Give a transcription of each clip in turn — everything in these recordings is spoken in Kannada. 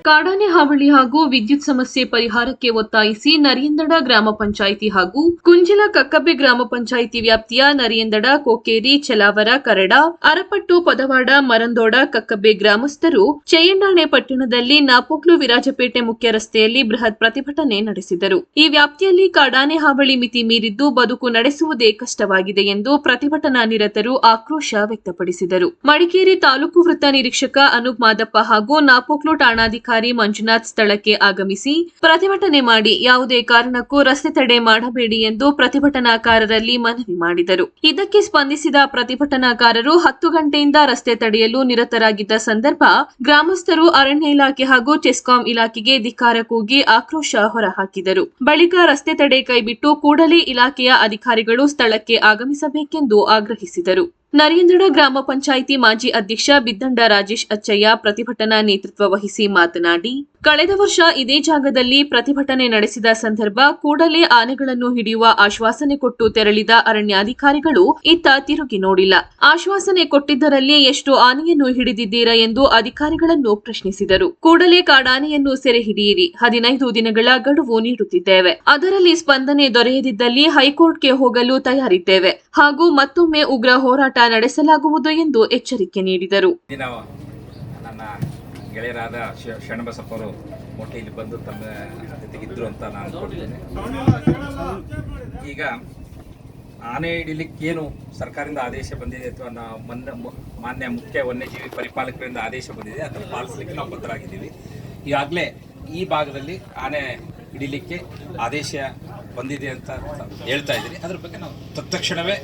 ಕಾಡಾನೆ ಹಾವಳಿ ಹಾಗೂ ವಿದ್ಯುತ್ ಸಮಸ್ಯೆ ಪರಿಹಾರಕ್ಕೆ ಒತ್ತಾಯಿಸಿ ನರಿಯಂದಡ ಗ್ರಾಮ ಪಂಚಾಯಿತಿ ಹಾಗೂ ಕುಂಜಿಲ ಕಕ್ಕಬ್ಬೆ ಗ್ರಾಮ ಪಂಚಾಯಿತಿ ವ್ಯಾಪ್ತಿಯ ನರಿಯಂದಡ, ಕೊಕ್ಕೇರಿ, ಚಲಾವರ, ಕರಡ, ಅರಪಟ್ಟು, ಪದವಾಡ, ಮರಂದೋಡ, ಕಕ್ಕಬ್ಬೆ ಗ್ರಾಮಸ್ಥರು ಚೆಯ್ಯಣ್ಣಾಣೆ ಪಟ್ಟಣದಲ್ಲಿ ನಾಪೋಕ್ಲು ವಿರಾಜಪೇಟೆ ಮುಖ್ಯ ರಸ್ತೆಯಲ್ಲಿ ಬೃಹತ್ ಪ್ರತಿಭಟನೆ ನಡೆಸಿದರು. ಈ ವ್ಯಾಪ್ತಿಯಲ್ಲಿ ಕಾಡಾನೆ ಹಾವಳಿ ಮಿತಿ ಮೀರಿದ್ದು ಬದುಕು ನಡೆಸುವುದೇ ಕಷ್ಟವಾಗಿದೆ ಎಂದು ಪ್ರತಿಭಟನಾ ನಿರತರು ಆಕ್ರೋಶ ವ್ಯಕ್ತಪಡಿಸಿದರು. ಮಡಿಕೇರಿ ತಾಲೂಕು ವೃತ್ತ ನಿರೀಕ್ಷಕ ಅನೂಪ್ ಮಾದಪ್ಪ ಹಾಗೂ ನಾಪೋಕ್ಲು ಠಾಣಾಧಿಕಾರಿ ಮಂಜುನಾಥ್ ಸ್ಥಳಕ್ಕೆ ಆಗಮಿಸಿ ಪ್ರತಿಭಟನೆ ಮಾಡಿ ಯಾವುದೇ ಕಾರಣಕ್ಕೂ ರಸ್ತೆ ತಡೆ ಮಾಡಬೇಡಿ ಎಂದು ಪ್ರತಿಭಟನಾಕಾರರಲ್ಲಿ ಮನವಿ ಮಾಡಿದರು. ಇದಕ್ಕೆ ಸ್ಪಂದಿಸಿದ ಪ್ರತಿಭಟನಾಕಾರರು 10 ಗಂಟೆಯಿಂದ ರಸ್ತೆ ತಡೆಯಲು ನಿರತರಾಗಿದ್ದ ಸಂದರ್ಭ ಗ್ರಾಮಸ್ಥರು ಅರಣ್ಯ ಇಲಾಖೆ ಹಾಗೂ ಚೆಸ್ಕಾಂ ಇಲಾಖೆಗೆ ಧಿಕ್ಕಾರ ಕೂಗಿ ಆಕ್ರೋಶ ಹೊರಹಾಕಿದರು. ಬಳಿಕ ರಸ್ತೆ ತಡೆ ಕೈಬಿಟ್ಟು ಕೂಡಲೇ ಇಲಾಖೆಯ ಅಧಿಕಾರಿಗಳು ಸ್ಥಳಕ್ಕೆ ಆಗಮಿಸಬೇಕೆಂದು ಆಗ್ರಹಿಸಿದರು. ನರಿಯಂದಡ ಗ್ರಾಮ ಪಂಚಾಯಿತಿ ಮಾಜಿ ಅಧ್ಯಕ್ಷ ಬಿದ್ದಂಡ ರಾಜೇಶ್ ಅಚ್ಚಯ್ಯ ಪ್ರತಿಭಟನಾ ನೇತೃತ್ವ ವಹಿಸಿ ಮಾತನಾಡಿ, ಕಳೆದ ವರ್ಷ ಇದೇ ಜಾಗದಲ್ಲಿ ಪ್ರತಿಭಟನೆ ನಡೆಸಿದ ಸಂದರ್ಭ ಕೂಡಲೇ ಆನೆಗಳನ್ನು ಹಿಡಿಯುವ ಆಶ್ವಾಸನೆ ಕೊಟ್ಟು ತೆರಳಿದ ಅರಣ್ಯಾಧಿಕಾರಿಗಳು ಇತ್ತ ತಿರುಗಿ ನೋಡಿಲ್ಲ. ಆಶ್ವಾಸನೆ ಕೊಟ್ಟಿದ್ದರಲ್ಲಿ ಎಷ್ಟು ಆನೆಯನ್ನು ಹಿಡಿದಿದ್ದೀರಾ ಎಂದು ಅಧಿಕಾರಿಗಳನ್ನು ಪ್ರಶ್ನಿಸಿದರು. ಕೂಡಲೇ ಕಾಡಾನೆಯನ್ನು ಸೆರೆ ಹಿಡಿಯಿರಿ, 15 ದಿನಗಳ ಗಡುವು ನೀಡುತ್ತಿದ್ದೇವೆ. ಅದರಲ್ಲಿ ಸ್ಪಂದನೆ ದೊರೆಯದಿದ್ದಲ್ಲಿ ಹೈಕೋರ್ಟ್ಗೆ ಹೋಗಲು ತಯಾರಿದ್ದೇವೆ ಹಾಗೂ ಮತ್ತೊಮ್ಮೆ ಉಗ್ರ ಹೋರಾಟ ನಡೆಸಲಾಗುವುದು ಎಂದು ಎಚ್ಚರಿಕೆ ನೀಡಿದರು. ನನ್ನ ಗೆಳೆಯರಾದ ಶರಣಬಸಪ್ಪ ಅವರು ಒಟ್ಟು ಇಲ್ಲಿ ಬಂದು ತಮ್ಮ ಜೊತೆಗಿದ್ರು ಅಂತ ನಾನು ಅನ್ಕೊಂಡಿದ್ದೇನೆ. ಈಗ ಆನೆ ಹಿಡಿಲಿಕ್ಕೇನು ಸರ್ಕಾರದಿಂದ ಆದೇಶ ಬಂದಿದೆ ಅಥವಾ ಮಾನ್ಯ ಮುಖ್ಯ ವನ್ಯಜೀವಿ ಪರಿಪಾಲಕರಿಂದ ಆದೇಶ ಬಂದಿದೆ, ಅದನ್ನು ಪಾಲಿಸಲಿಕ್ಕೆ ನಾವು ಬದ್ಧರಾಗಿದ್ದೀವಿ. ಈಗಾಗಲೇ ಈ ಭಾಗದಲ್ಲಿ ಆನೆ ಹಿಡಿಲಿಕ್ಕೆ ಆದೇಶ ಬಂದಿದೆ ಅಂತ ಹೇಳ್ತಾ ಇದ್ದೀರಿ. ಅದ್ರ ಬಗ್ಗೆ ನಾವು ತತ್ಕ್ಷಣವೇ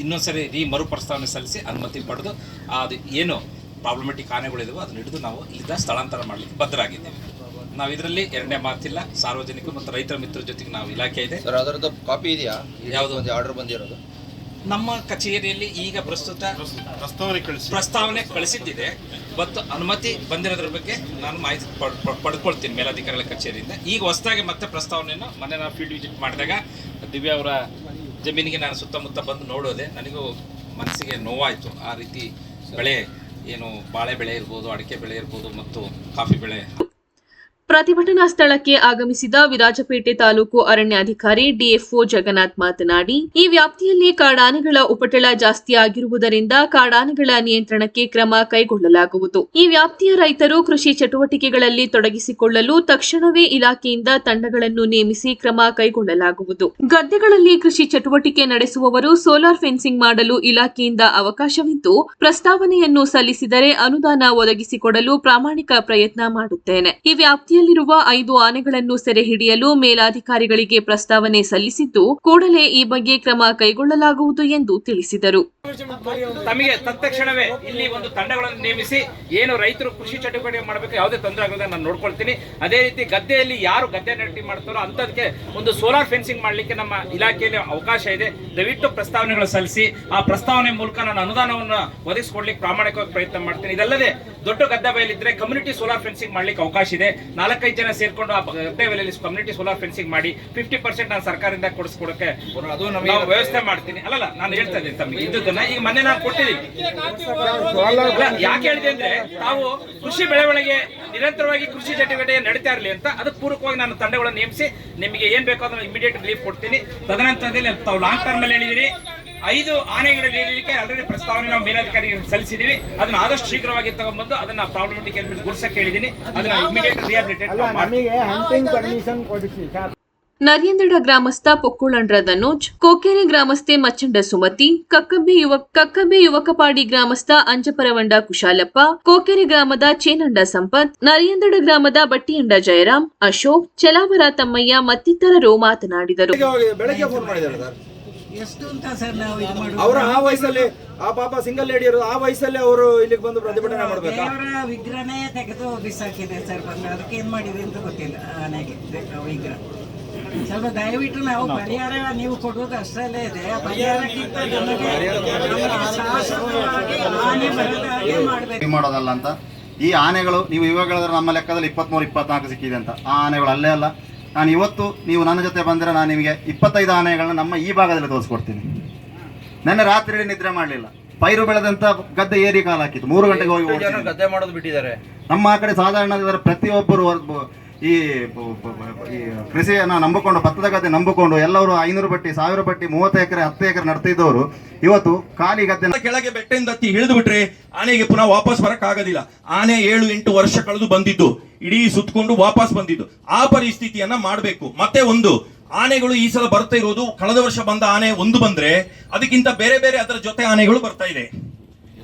ಇನ್ನೊಂದ್ಸರಿ ಮರುಪ್ರಸ್ತಾವನೆ ಸಲ್ಲಿಸಿ ಅನುಮತಿ ಪಡೆದು ಅದು ಏನು ಪ್ರಾಬ್ಲಮೆಟಿಕ್ ಆನೆಗಳಿದಾವೋ ಅದನ್ನ ಹಿಡಿದು ನಾವು ಇಲ್ಲಿಂದ ಸ್ಥಳಾಂತರ ಮಾಡಲಿಕ್ಕೆ ಬದ್ಧರಾಗಿದ್ದೇವೆ. ನಾವು ಇದರಲ್ಲಿ ಎರಡನೇ ಮಾತಿಲ್ಲ. ಸಾರ್ವಜನಿಕರು ಮತ್ತು ರೈತರ ಮಿತ್ರರ ಜೊತೆಗೆ ನಾವು ಇಲಾಖೆ ಇದೆ. ಅದರದ್ದು ಕಾಪಿ ಇದೆಯಾ? ಯಾವುದೋ ಒಂದು ಆರ್ಡರ್ ಬಂದಿರೋದು ನಮ್ಮ ಕಚೇರಿಯಲ್ಲಿ ಈಗ ಪ್ರಸ್ತುತ ಪ್ರಸ್ತಾವನೆ ಕಳಿಸಿದ್ದಿದೆ ಮತ್ತು ಅನುಮತಿ ಬಂದಿರೋದ್ರ ಬಗ್ಗೆ ನಾನು ಮಾಹಿತಿ ಪಡ್ಕೊಳ್ತೀನಿ ಮೇಲಾಧಿಕಾರಿಗಳ ಕಚೇರಿಯಿಂದ. ಈಗ ಹೊಸದಾಗಿ ಮತ್ತೆ ಪ್ರಸ್ತಾವನೆಯನ್ನು ಮೊನ್ನೆ ನಾವು ಫೀಲ್ಡ್ ವಿಸಿಟ್ ಮಾಡಿದಾಗ ದಿವ್ಯಾ ಅವರ ಜಮೀನಿಗೆ ನಾನು ಸುತ್ತಮುತ್ತ ಬಂದು ನೋಡೋದೆ, ನನಗೂ ಮನಸ್ಸಿಗೆ ನೋವಾಯಿತು. ಆ ರೀತಿ ಬೆಳೆ ಏನು ಬಾಳೆ ಬೆಳೆ ಇರ್ಬೋದು, ಅಡಿಕೆ ಬೆಳೆ ಇರ್ಬೋದು ಮತ್ತು ಕಾಫಿ ಬೆಳೆ. ಪ್ರತಿಭಟನಾ ಸ್ಥಳಕ್ಕೆ ಆಗಮಿಸಿದ ವಿರಾಜಪೇಟೆ ತಾಲೂಕು ಅರಣ್ಯಾಧಿಕಾರಿ ಡಿಎಫ್ಒ ಜಗನ್ನಾಥ್ ಮಾತನಾಡಿ, ಈ ವ್ಯಾಪ್ತಿಯಲ್ಲಿ ಕಾಡಾನೆಗಳ ಉಪಟಳ ಜಾಸ್ತಿ ಆಗಿರುವುದರಿಂದ ಕಾಡಾನೆಗಳ ನಿಯಂತ್ರಣಕ್ಕೆ ಕ್ರಮ ಕೈಗೊಳ್ಳಲಾಗುವುದು. ಈ ವ್ಯಾಪ್ತಿಯ ರೈತರು ಕೃಷಿ ಚಟುವಟಿಕೆಗಳಲ್ಲಿ ತೊಡಗಿಸಿಕೊಳ್ಳಲು ತಕ್ಷಣವೇ ಇಲಾಖೆಯಿಂದ ತಂಡಗಳನ್ನು ನೇಮಿಸಿ ಕ್ರಮ ಕೈಗೊಳ್ಳಲಾಗುವುದು. ಗದ್ದೆಗಳಲ್ಲಿ ಕೃಷಿ ಚಟುವಟಿಕೆ ನಡೆಸುವವರು ಸೋಲಾರ್ ಫೆನ್ಸಿಂಗ್ ಮಾಡಲು ಇಲಾಖೆಯಿಂದ ಅವಕಾಶವಿದ್ದು ಪ್ರಸ್ತಾವನೆಯನ್ನು ಸಲ್ಲಿಸಿದರೆ ಅನುದಾನ ಒದಗಿಸಿಕೊಡಲು ಪ್ರಾಮಾಣಿಕ ಪ್ರಯತ್ನ ಮಾಡುತ್ತೇನೆ. ಈ ವ್ಯಾಪ್ತಿಯ ಿರುವ 5 ಆನೆಗಳನ್ನು ಸೆರೆ ಹಿಡಿಯಲು ಮೇಲಾಧಿಕಾರಿಗಳಿಗೆ ಪ್ರಸ್ತಾವನೆ ಸಲ್ಲಿಸಿದ್ದು ಕೂಡಲೇ ಈ ಬಗ್ಗೆ ಕ್ರಮ ಕೈಗೊಳ್ಳಲಾಗುವುದು ಎಂದು ತಿಳಿಸಿದರು. ತಮಗೆ ತತ್ಕ್ಷಣವೇ ಇಲ್ಲಿ ಒಂದು ತಂಡಗಳನ್ನು ನೇಮಿಸಿ ಏನು ರೈತರು ಕೃಷಿ ಚಟುವಟಿಕೆ ಮಾಡಬೇಕು, ಯಾವುದೇ ತೊಂದರೆ ಆಗೋದನ್ನ ನಾನು ನೋಡ್ಕೊಳ್ತೀನಿ. ಅದೇ ರೀತಿ ಗದ್ದೆಯಲ್ಲಿ ಯಾರು ಗದ್ದೆ ನಾಟಿ ಮಾಡ್ತಾರೋ ಅಂತದಕ್ಕೆ ಒಂದು ಸೋಲಾರ್ ಫೆನ್ಸಿಂಗ್ ಮಾಡಲಿಕ್ಕೆ ನಮ್ಮ ಇಲಾಖೆಯಲ್ಲಿ ಅವಕಾಶ ಇದೆ. ದಯವಿಟ್ಟು ಪ್ರಸ್ತಾವನೆಗಳು ಸಲ್ಲಿಸಿ ಆ ಪ್ರಸ್ತಾವನೆ ಮೂಲಕ ನಾನು ಅನುದಾನವನ್ನು ಒದಗಿಸಿಕೊಡ್ಲಿಕ್ಕೆ ಪ್ರಾಮಾಣಿಕವಾಗಿ ಪ್ರಯತ್ನ ಮಾಡ್ತೀನಿ. ಇದಲ್ಲದೆ ದೊಡ್ಡ ಗದ್ದೆ ಬಯಲಿದ್ರೆ ಕಮ್ಯುನಿಟಿ ಸೋಲಾರ್ ಫೆನ್ಸಿಂಗ್ ಮಾಡ್ಲಿಕ್ಕೆ ಅವಕಾಶ ಇದೆ. 4-5 ಜನ ಸೇರ್ಕೊಂಡು ಆ ಗದ್ದೆ ಬಯಲಲ್ಲಿ ಕಮ್ಯುನಿಟಿ ಸೋಲಾರ್ ಫೆನ್ಸಿಂಗ್ ಮಾಡಿ 50% ನಾನು ಸರ್ಕಾರದಿಂದ ಕೊಡಿಸ್ಕೊಡಕ್ಕೆ ವ್ಯವಸ್ಥೆ ಮಾಡ್ತೀನಿ. ಅಲ್ಲಲ್ಲ, ನಾನು ಹೇಳ್ತಾ ಇದ್ದೀನಿ ತಮಗೆ ಇದ್ದದನ್ನ. ಈಗ ಮೊನ್ನೆ ನಾನು ಕೊಟ್ಟಿದ್ದೀನಿ. ಯಾಕೆ ಹೇಳಿದೆ ಅಂದ್ರೆ ತಾವು ಕೃಷಿ ಬೆಳವಣಿಗೆ ನಿರಂತರವಾಗಿ ಕೃಷಿ ಚಟುವಟಿಕೆ ನಡೀತಾ ಇರಲಿ ಅಂತ ಅದಕ್ಕೆ ಪೂರಕವಾಗಿ ನಾನು ತಂಡಗಳನ್ನು ನೇಮಿಸಿ ನಿಮಗೆ ಏನ್ ಬೇಕೋ ಅದನ್ನ ಇಮಿಡಿಯೇಟ್ ರಿಲೀಫ್ ಕೊಡ್ತೀನಿ. ತದನಂತರದಲ್ಲಿ ತಾವು ಲಾಂಗ್ ಟರ್ಮ್ ಅಲ್ಲಿ ಹೇಳಿದಿರಿ 5 ಆನೆಗಳ ನೀಡಲಿಕ್ಕೆ ಆಲ್ರೆಡಿ ಪ್ರಸ್ತಾವನೆ ನಾವು ಮೇಲಾಧಿಕಾರಿಗೆ ಸಲ್ಲಿಸಿದೀವಿ. ಅದನ್ನ ಆದಷ್ಟು ಶೀಘ್ರವಾಗಿ ತಗೊಂಡ್ಬಂದು ಅದನ್ನ ಪ್ರಾಬ್ಲಮೆಟಿಕ್ ಗುರ್ಸಕ್ಕೆ ಹೇಳಿದೀನಿ. ಅದನ್ನ ಇಮಿಡಿಯೇಟ್ ರಿಹಾಬಿಲಿಟೇಟ್ ಮಾಡಿ. ನರಿಯಂದಡ ಗ್ರಾಮಸ್ಥ ಪೊಕ್ಕುಳಂಡ್ರ ಧನೋಜ್, ಕೊಕ್ಕೇರಿ ಗ್ರಾಮಸ್ಥೆ ಮಚ್ಚಂಡ ಸುಮತಿ, ಕಕ್ಕಬ್ಬೆ ಯುವಕಪಾಡಿ ಗ್ರಾಮಸ್ಥ ಅಂಜಪರವಂಡ ಕುಶಾಲಪ್ಪ, ಕೊಕ್ಕೇರಿ ಗ್ರಾಮದ ಚೇನಂಡ ಸಂಪತ್, ನರಿಯಂದಡ ಗ್ರಾಮದ ಬಟ್ಟಿಯಂಡ ಜಯರಾಮ್, ಅಶೋಕ್, ಚಲಾವರ ತಮ್ಮಯ್ಯ ಮತ್ತಿತರರು ಮಾತನಾಡಿದರು. ಅವರ ಆ ವಯಸ್ಸಲ್ಲಿ ಆ ಪಾಪ ಸಿಂಗಲ್ ಲೇಡಿ ಆ ವಯಸ್ಸಲ್ಲಿ ಅವರು ಇಲ್ಲಿಗೆ ಬಂದು ಪ್ರತಿಭಟನೆ ಮಾಡಬೇಕು. ಅವರ ವಿಗ್ರಹನೇ ತೆಗೆದು ಬಿಸಾಕಿದೆ ಸರ್. ಬಂದು ಅದಕ್ಕೆ ಏನ್ ಮಾಡಿದೆ ಅಂತ ಗೊತ್ತಿಲ್ಲ. ಆನೆಗೆ ವಿಗ್ರಹ ಸ್ವಲ್ಪ ದಯವಿಟ್ಟು ನಾವು ಪರಿಹಾರ ನೀವು ಕೊಡುವುದು ಅಷ್ಟರಲ್ಲೇ ಇದೆ. ಪರಿಹಾರಕ್ಕಿಂತ ಮಾಡೋದಲ್ಲ ಅಂತ ಈ ಆನೆಗಳು ನೀವು ಇವಾಗ ಹೇಳಿದ್ರೆ ನಮ್ಮ ಲೆಕ್ಕದಲ್ಲಿ 23-24 ಸಿಕ್ಕಿದೆ ಅಂತ. ಆ ಆನೆಗಳು ಅಲ್ಲೇ ಅಲ್ಲ. ನಾನು ಇವತ್ತು ನೀವು ನನ್ನ ಜೊತೆ ಬಂದರೆ ನಾನು ನಿಮಗೆ 25 ಆನೆಗಳನ್ನ ನಮ್ಮ ಈ ಭಾಗದಲ್ಲಿ ತೋರಿಸ್ಕೊಡ್ತೀನಿ. ನೆನ್ನೆ ರಾತ್ರಿ ನಿದ್ರೆ ಮಾಡಲಿಲ್ಲ. ಪೈರು ಬೆಳೆದಂತ ಗದ್ದೆ ಏರಿ ಕಾಲ ಹಾಕಿತ್ತು, 3 ಗಂಟೆಗೆ ಹೋಗಿ ಓಡಿಸಿದ್ರು. ಗದ್ದೆ ಮಾಡೋದು ಬಿಟ್ಟಿದ್ದಾರೆ. ನಮ್ಮ ಆ ಕಡೆ ಸಾಧಾರಣ ಪ್ರತಿಯೊಬ್ಬರು ಈ ಕೃಷಿಯನ್ನ ನಂಬಿಕೊಂಡು, ಭತ್ತದ ಗದ್ದೆ ನಂಬಿಕೊಂಡು ಎಲ್ಲರೂ 500 ಪಟ್ಟಿ 1000 ಪಟ್ಟಿ 30 ಎಕರೆ 10 ಎಕರೆ ನಡ್ತಿದ್ದವರು ಇವತ್ತು ಖಾಲಿ ಗದ್ದೆ ಕೆಳಗೆ ಬೆಟ್ಟದಿಂದ ಹತ್ತಿ ಇಳಿದು ಬಿಟ್ರೆ ಆನೆಗೆ ಪುನಃ ವಾಪಸ್ ಬರಕ್ ಆಗೋದಿಲ್ಲ. ಆನೆ 7-8 ವರ್ಷ ಕಳೆದು ಬಂದಿದ್ದು, ಇಡೀ ಸುತ್ತಕೊಂಡು ವಾಪಸ್ ಬಂದಿದ್ದು. ಆ ಪರಿಸ್ಥಿತಿಯನ್ನ ಮಾಡಬೇಕು. ಮತ್ತೆ ಒಂದು, ಆನೆಗಳು ಈ ಸಲ ಬರ್ತಾ ಇರೋದು, ಕಳೆದ ವರ್ಷ ಬಂದ ಆನೆ ಒಂದು ಬಂದ್ರೆ ಅದಕ್ಕಿಂತ ಬೇರೆ ಬೇರೆ ಅದರ ಜೊತೆ ಆನೆಗಳು ಬರ್ತಾ ಇದೆ.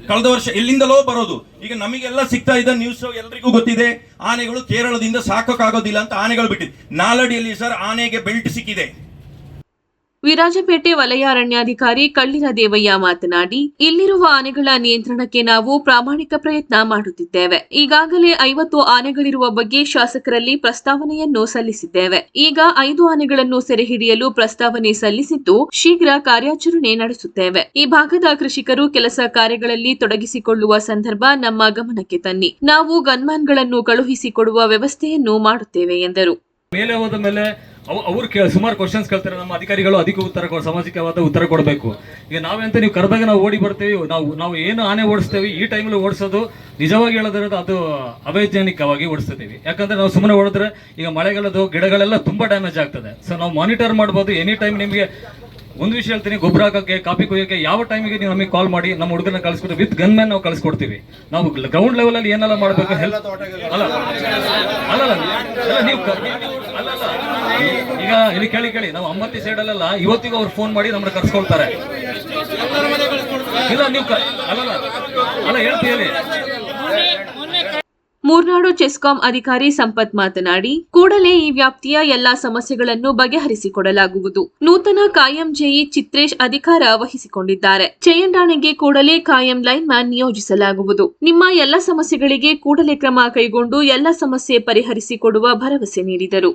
ಕಳೆದ ವರ್ಷ ಎಲ್ಲಿಂದಲೋ ಬರೋದು. ಈಗ ನಮಗೆಲ್ಲ ಸಿಗ್ತಾ ಇದ್ದ ನ್ಯೂಸ್ ಎಲ್ರಿಗೂ ಗೊತ್ತಿದೆ, ಆನೆಗಳು ಕೇರಳದಿಂದ ಸಾಕೋಕ್ಕಾಗೋದಿಲ್ಲ ಅಂತ ಆನೆಗಳು ಬಿಟ್ಟಿದೆ. ನಾಲಡಿಯಲ್ಲಿ ಸರ್ ಆನೆಗೆ ಬೆಲ್ಟ್ ಸಿಕ್ಕಿದೆ. ವಿರಾಜಪೇಟೆ ವಲಯ ಅರಣ್ಯಾಧಿಕಾರಿ ಕಳ್ಳಿರ ದೇವಯ್ಯ ಮಾತನಾಡಿ, ಇಲ್ಲಿರುವ ಆನೆಗಳ ನಿಯಂತ್ರಣಕ್ಕೆ ನಾವು ಪ್ರಾಮಾಣಿಕ ಪ್ರಯತ್ನ ಮಾಡುತ್ತಿದ್ದೇವೆ. ಈಗಾಗಲೇ 50 ಆನೆಗಳಿರುವ ಬಗ್ಗೆ ಶಾಸಕರಲ್ಲಿ ಪ್ರಸ್ತಾವನೆಯನ್ನು ಸಲ್ಲಿಸಿದ್ದೇವೆ. ಈಗ 5 ಆನೆಗಳನ್ನು ಸೆರೆ ಹಿಡಿಯಲು ಪ್ರಸ್ತಾವನೆ ಸಲ್ಲಿಸಿದ್ದು, ಶೀಘ್ರ ಕಾರ್ಯಾಚರಣೆ ನಡೆಸುತ್ತೇವೆ. ಈ ಭಾಗದ ಕೃಷಿಕರು ಕೆಲಸ ಕಾರ್ಯಗಳಲ್ಲಿ ತೊಡಗಿಸಿಕೊಳ್ಳುವ ಸಂದರ್ಭ ನಮ್ಮ ಗಮನಕ್ಕೆ ತನ್ನಿ. ನಾವು ಗನ್ಮ್ಯಾನ್ಗಳನ್ನು ಕಳುಹಿಸಿಕೊಡುವ ವ್ಯವಸ್ಥೆಯನ್ನು ಮಾಡುತ್ತೇವೆ ಎಂದರು. ಮೇಲೆ ಹೋದ ಮೇಲೆ ಅವ್ರು ಸುಮಾರು ಕ್ವಶನ್ಸ್ ಕೇಳ್ತಾರೆ. ನಮ್ಮ ಅಧಿಕಾರಿಗಳು ಅದಕ್ಕೆ ಸಾಮಾಜಿಕವಾದ ಉತ್ತರ ಕೊಡಬೇಕು. ಈಗ ನಾವೆಂತ ನೀವು ಕರೆದಾಗ ನಾವು ಓಡಿ ಬರ್ತೀವಿ. ನಾವು ಏನು ಆನೆ ಓಡಿಸ್ತೇವೆ ಈ ಟೈಮಲ್ಲಿ ಓಡಿಸೋದು ನಿಜವಾಗಿ ಹೇಳಿದ್ರೆ ಅದು ಅವೈಜ್ಞಾನಿಕವಾಗಿ ಓಡಿಸ್ತೀವಿ. ಯಾಕಂದ್ರೆ ನಾವು ಸುಮ್ಮನೆ ಓಡಿದ್ರೆ ಈಗ ಮಳೆಗಾಲದ ಗಿಡಗಳೆಲ್ಲ ತುಂಬಾ ಡ್ಯಾಮೇಜ್ ಆಗ್ತದೆ. ಸೊ ನಾವು ಮಾನಿಟರ್ ಮಾಡ್ಬೋದು. ಎನಿ ಟೈಮ್ ನಿಮಗೆ ಒಂದು ವಿಷಯ ಹೇಳ್ತೀನಿ, ಗೊಬ್ಬರ ಹಾಕಕ್ಕೆ, ಕಾಫಿ ಕೊಯ್ಯಕ್ಕೆ ಯಾವ ಟೈಮಿಗೆ ನೀವು ನಮಗೆ ಕಾಲ್ ಮಾಡಿ ನಮ್ಮ ಹುಡುಗರನ್ನ ಕಳಿಸ್ಕೊಟ್ಟು ವಿತ್ ಗನ್ ಮ್ಯಾನ್ ನಾವು ಕಳಿಸ್ಕೊಡ್ತೀವಿ. ನಾವು ಗ್ರೌಂಡ್ ಲೆವೆಲ್ ಅಲ್ಲಿ ಏನೆಲ್ಲ ಮಾಡಬೇಕು ಹೆಲ್ಪ್ ಅಲ್ಲ ನೀವು ಈಗ ಇಲ್ಲಿ ಕೇಳಿ ನಾವು ಅಮ್ಮತ್ತಿ ಸೈಡ್ ಅಲ್ಲೆಲ್ಲ ಇವತ್ತಿಗೂ ಅವ್ರು ಫೋನ್ ಮಾಡಿ ನಮ್ಮನ್ನ ಕರ್ಸ್ಕೊಳ್ತಾರೆ. ಇಲ್ಲ ನೀವು ಅಲ್ಲ ಹೇಳ್ತೀವಿ. ಮೂರ್ನಾಡು ಚೆಸ್ಕಾಂ ಅಧಿಕಾರಿ ಸಂಪತ್ ಮಾತನಾಡಿ, ಕೂಡಲೇ ಈ ವ್ಯಾಪ್ತಿಯ ಎಲ್ಲಾ ಸಮಸ್ಯೆಗಳನ್ನು ಬಗೆಹರಿಸಿಕೊಡಲಾಗುವುದು. ನೂತನ ಕಾಯಂ ಜೆಇ ಚಿತ್ರೇಶ್ ಅಧಿಕಾರ ವಹಿಸಿಕೊಂಡಿದ್ದಾರೆ. ಚೆಯ್ಯಂಡಾಣೆಗೆ ಕೂಡಲೇ ಕಾಯಂ ಲೈನ್ ಮ್ಯಾನ್ ನಿಯೋಜಿಸಲಾಗುವುದು. ನಿಮ್ಮ ಎಲ್ಲ ಸಮಸ್ಯೆಗಳಿಗೆ ಕೂಡಲೇ ಕ್ರಮ ಕೈಗೊಂಡು ಎಲ್ಲ ಸಮಸ್ಯೆ ಪರಿಹರಿಸಿಕೊಡುವ ಭರವಸೆ ನೀಡಿದರು.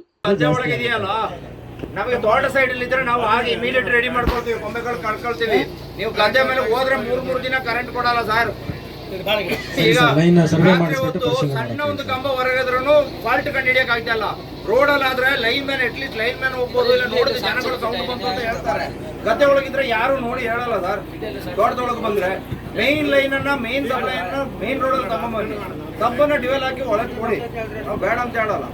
ನಮಗೆ ತೋಟ ಸೈಡ್ ಅಲ್ಲಿ ಇದ್ರೆ ನಾವು ಆಗಿ ಇಮಿಡಿಯೇಟ್ ರೆಡಿ ಮಾಡ್ಕೊಳ್ತೀವಿ, ಕೊಂಬೆಗಳು ಕಳ್ಕೊಳ್ತೀವಿ. ನೀವು ಗದ್ದೆ ಮೇಲೆ ಹೋದ್ರೆ 3 ದಿನ ಕರೆಂಟ್ ಕೊಡಲ್ಲ ಸರ್. ಈಗ ಸಣ್ಣ ಒಂದು ಕಂಬ ಹೊರಗಿದ್ರು ಫಾಲ್ಟ್ ಕಂಡು ಹಿಡಿಯಕ್ ಆಗ್ತಿಲ್ಲ. ರೋಡ್ ಅಲ್ಲಿ ಆದ್ರೆ line man at least line man ಹೋಗ್ಬೋದು, ಇಲ್ಲ ನೋಡಿದ್ರೆ ಜನಗಳು ಸೌಂಡ್ ಬಂತು ಅಂತ ಹೇಳ್ತಾರೆ. ಗದ್ದೆ ಒಳಗಿದ್ರೆ ಯಾರು ನೋಡಿ ಹೇಳಲ್ಲ ಸರ್. ತೋಟದೊಳಗೆ ಬಂದ್ರೆ ಮೇನ್ ಲೈನ್ ಅನ್ನ ಮೇನ್ ಸಪ್ಲೈ ಅನ್ನ ಮೇನ್ ರೋಡ್ ಅಲ್ಲಿ ತಗೊಂಡ್ಬನ್ನಿ, ಸಬ್ಬನ್ನ ಡಿವೆಲ್ ಹಾಕಿ ಒಳಗೆ ಕೊಡಿ. ನಾವು ಬೇಡ ಅಂತ ಹೇಳಲ್ಲ.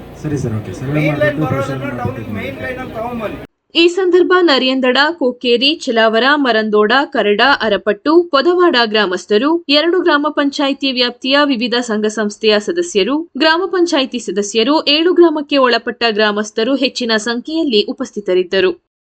ಮೇನ್ ಲೈನ್ ಬರೋದನ್ನ ಟೌನ್ ಮೇನ್ ಲೈನ್ ಅಲ್ಲಿ ತಗೊಂಡ್ಬನ್ನಿ. ಈ ಸಂದರ್ಭ ನರಿಯಂದಡ, ಕೊಕ್ಕೇರಿ, ಚಲಾವರ, ಮರಂದೋಡ, ಕರಡ, ಅರಪಟ್ಟು, ಪೊದವಾಡ ಗ್ರಾಮಸ್ಥರು, 2 ಗ್ರಾಮ ಪಂಚಾಯಿತಿ ವ್ಯಾಪ್ತಿಯ ವಿವಿಧ ಸಂಘ ಸಂಸ್ಥೆಯ ಸದಸ್ಯರು, ಗ್ರಾಮ ಪಂಚಾಯಿತಿ ಸದಸ್ಯರು, 7 ಗ್ರಾಮಕ್ಕೆ ಒಳಪಟ್ಟ ಗ್ರಾಮಸ್ಥರು ಹೆಚ್ಚಿನ ಸಂಖ್ಯೆಯಲ್ಲಿ ಉಪಸ್ಥಿತರಿದ್ದರು.